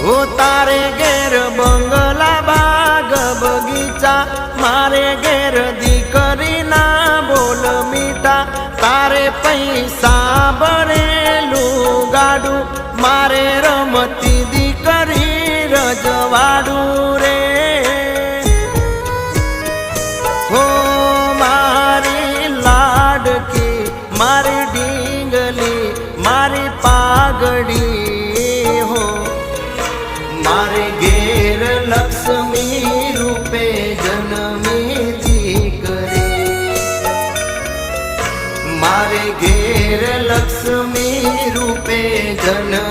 हो तारे घेर बंगला बाग बगीचा, मारे घेर दीकरी ना बोल मीठा, तारे पैसा भरेलू गाडू, मारे रमती दीकरी रजवाडू रे। हो मारी लाडकी मारी डींगली मारी पागड़ी, हो मारे घेर लक्ष्मी रूपे जन्मी दीकरी, मारे घेर लक्ष्मी रूपे जन्मी